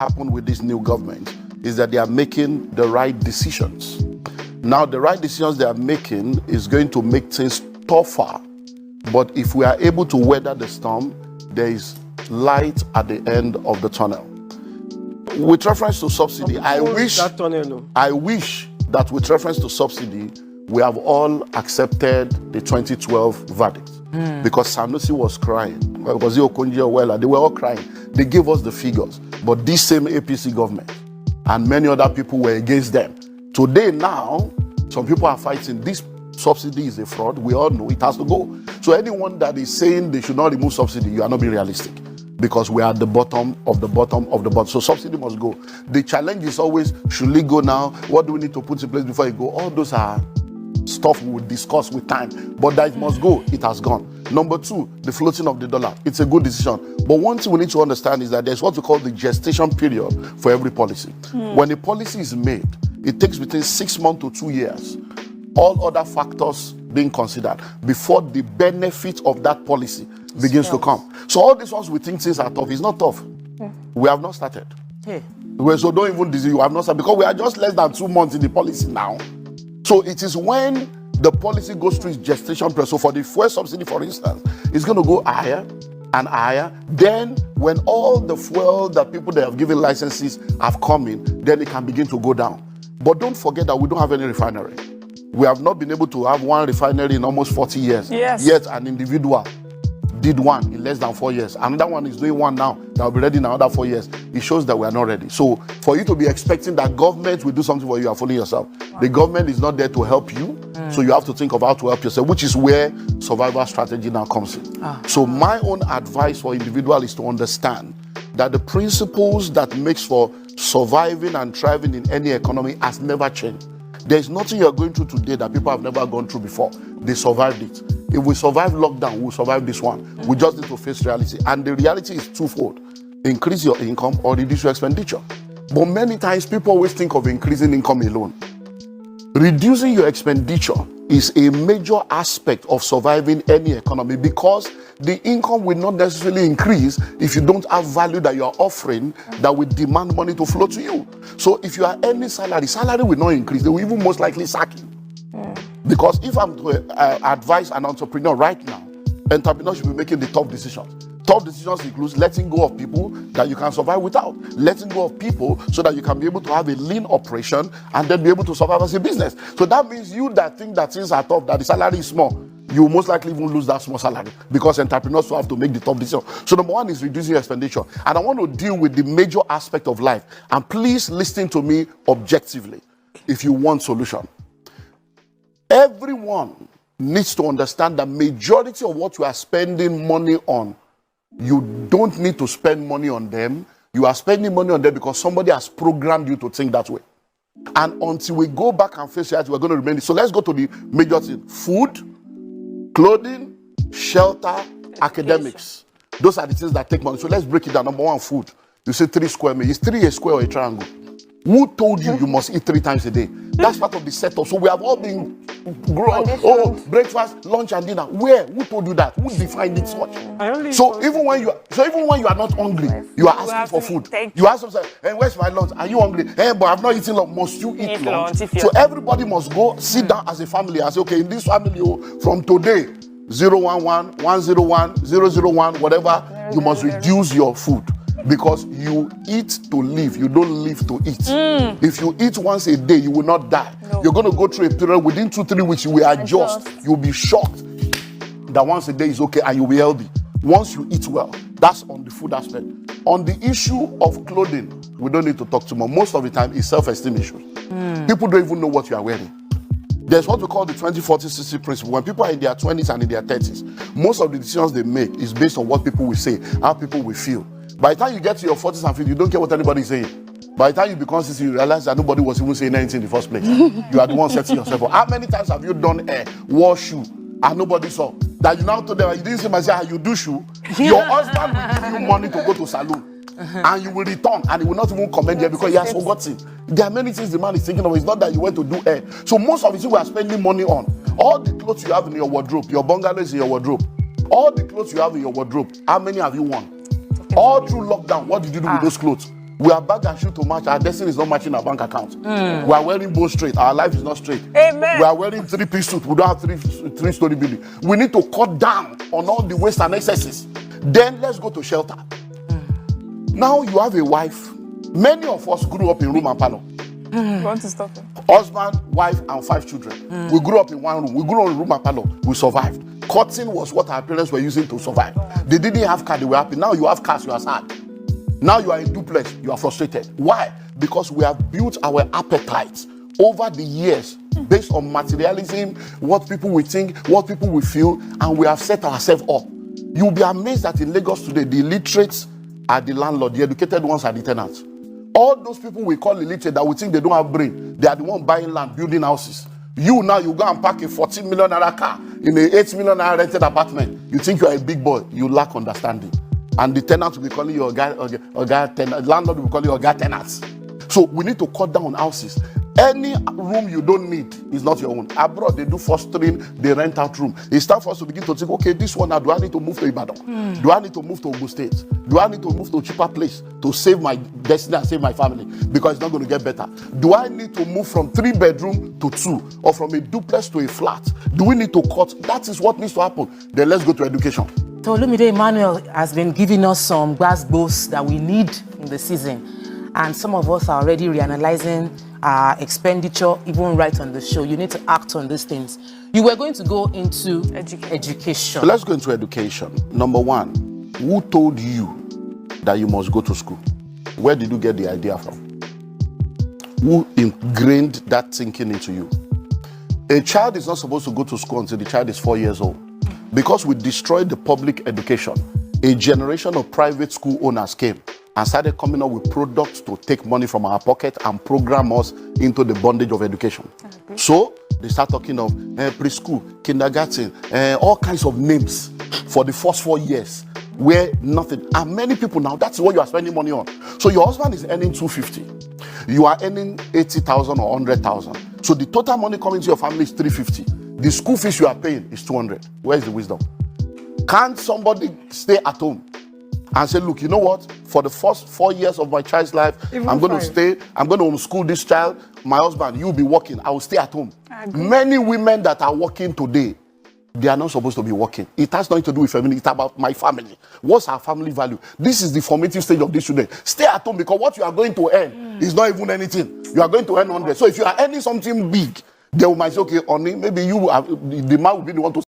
happened with this new government is that they are making the right decisions. Now, the right decisions they are making is going to make things tougher. But if we are able to weather the storm, there is light at the end of the tunnel. With reference to subsidy, I wish that with reference to subsidy, we have all accepted the 2012 verdict. Because Sanusi was crying. Because they were all crying. They gave us the figures. But this same APC government and many other people were against them. Today now, some people are fighting. This subsidy is a fraud. We all know it has to go. So anyone that is saying they should not remove subsidy, you are not being realistic. Because we are at the bottom of the bottom of the bottom. So subsidy must go. The challenge is always, should it go now? What do we need to put in place before it go? All those are stuff we will discuss with time. But that it must go, it has gone. Number two, the floating of the dollar. It's a good decision. But one thing we need to understand is that there's what we call the gestation period for every policy. When a policy is made, it takes between 6 months to 2 years, all other factors being considered, before the benefit of that policy begins to come. So all these ones we think things are tough. It's not tough. We have not started. So don't even disease, you have not started, because we are just less than 2 months in the policy now. So it is when the policy goes through its gestation period. So for the fuel subsidy, for instance, it's going to go higher and higher. Then when all the fuel that people that have given licenses have come in, then it can begin to go down. But don't forget that we don't have any refinery. We have not been able to have one refinery in almost 40 years. Yet an individual did one in less than 4 years. Another one is doing one now. That will be ready in another 4 years. It shows that we are not ready. So for you to be expecting that government will do something for you, you are fooling yourself. The government is not there to help you. So you have to think of how to help yourself, which is where survival strategy now comes in. So my own advice for individuals is to understand that the principles that makes for surviving and thriving in any economy has never changed. There's nothing you're going through today that people have never gone through before. They survived it. If we survive lockdown, we'll survive this one. We just need to face reality. And the reality is twofold. Increase your income or reduce your expenditure. But many times people always think of increasing income alone. Reducing your expenditure is a major aspect of surviving any economy, because the income will not necessarily increase if you don't have value that you are offering that will demand money to flow to you. So if you are earning salary will not increase. They will even most likely sack you. Because if I'm to advise an entrepreneur right now, entrepreneurs should be making the tough decisions. Tough decisions include letting go of people that you can survive without. Letting go of people so that you can be able to have a lean operation and then be able to survive as a business. So that means you that think that things are tough, that the salary is small, you will most likely even lose that small salary, because entrepreneurs will have to make the tough decision. So number one is reducing your expenditure. And I want to deal with the major aspect of life. And please listen to me objectively if you want solution. Everyone needs to understand that majority of what you are spending money on, you don't need to spend money on them. You are spending money on them because somebody has programmed you to think that way. And until we go back and face reality, we're going to remain. So let's go to the major thing. Food, clothing, shelter, academics. Those are the things that take money. So let's break it down. Number one, food. You say 3 square meters. Is 3 a square or a triangle? Who told you you must eat 3 times a day? That's part of the setup. So we have all been grown. Oh, breakfast, lunch, and dinner. Where? Who told you that? Who defined it such? So even when you are not hungry, you are asking for food. You ask yourself, "Hey, where's my lunch? Are you hungry? Hey, but I've not eaten lunch. Must you eat lunch?" So everybody must go sit down as a family and say, "Okay, in this family, from today, 011, 101, 001, whatever, you must reduce your food." Because you eat to live, you don't live to eat. If you eat once a day, you will not die. You're going to go through a period within 2-3 weeks, you will adjust. You'll be shocked that once a day is okay and you'll be healthy. Once you eat well, that's on the food aspect. On the issue of clothing, we don't need to talk too much. Most of the time, it's self-esteem issues. People don't even know what you are wearing. There's what we call the 20-40-60 principle. When people are in their 20s and in their 30s, most of the decisions they make is based on what people will say, how people will feel. By the time you get to your 40s and 50s, you don't care what anybody is saying. By the time you become 60, you realize that nobody was even saying anything in the first place. You are the one setting yourself up. How many times have you done hair, wore shoe, and nobody saw? That you now told them, you didn't say, "How you do shoe." Your husband will give you money to go to salon. And you will return, and he will not even commend you because he has forgotten. There are many things the man is thinking of. It's not that you went to do hair. So most of it we are spending money on. All the clothes you have in your wardrobe, your bungalow is in your wardrobe. All the clothes you have in your wardrobe, how many have you worn? All through lockdown, what did you do with those clothes? We are bag and shoe to match. Our destiny is not matching our bank account. We are wearing both straight. Our life is not straight. Amen. We are wearing 3-piece suit. We don't have three-story building. We need to cut down on all the waste and excesses. Then let's go to shelter. Now you have a wife. Many of us grew up in room and parlor. You want to stop it? Husband, wife, and 5 children. We grew up in one room. We grew up in room and parlor. We survived. Cutting was what our parents were using to survive. They didn't have car, they were happy. Now you have cars, you are sad. Now you are in duplex, you are frustrated. Why? Because we have built our appetites over the years based on materialism, what people will think, what people will feel, and we have set ourselves up. You'll be amazed that in Lagos today, the illiterates are the landlord, the educated ones are the tenants. All those people we call illiterate that we think they don't have brain, they are the ones buying land, building houses. You now, you go and park a 14 million naira car in a 8 million naira rented apartment. You think you are a big boy, you lack understanding. And the tenant will be calling you a guy tenant, landlord will be calling you a guy tenants. So we need to cut down on houses. Any room you don't need is not your own. Abroad, they do fostering, they rent out room. It's time for us to begin to think, okay, this one now, do I need to move to Ibadan? Do I need to move to Ogun State? Do I need to move to a cheaper place to save my destiny and save my family? Because it's not going to get better. Do I need to move from 3-bedroom to 2 or from a duplex to a flat? Do we need to cut? That is what needs to happen. Then let's go to education. So Olumide Emmanuel has been giving us some gbas that we need in the season. And some of us are already reanalyzing our expenditure, even right on the show. You need to act on these things. You were going to go into education. So let's go into education. Number one, who told you that you must go to school? Where did you get the idea from? Who ingrained that thinking into you? A child is not supposed to go to school until the child is 4 years old. Because we destroyed the public education, a generation of private school owners came and started coming up with products to take money from our pocket and program us into the bondage of education. So they start talking of preschool, kindergarten, all kinds of names for the first 4 years where nothing. And many people now, that's what you are spending money on. So your husband is earning 250. You are earning 80,000 or 100,000. So the total money coming to your family is 350. The school fees you are paying is 200. Where's the wisdom? Can't somebody stay at home and say, look, you know what? For the first 4 years of my child's life, I'm going to stay. I'm going to homeschool this child. My husband, you'll be working. I will stay at home. Many women that are working today, they are not supposed to be working. It has nothing to do with family. It's about my family. What's our family value? This is the formative stage of this children. Stay at home because what you are going to earn is not even anything. You are going to earn 100. So if you are earning something big, they might say, okay, Oni, maybe you, the man will be the one to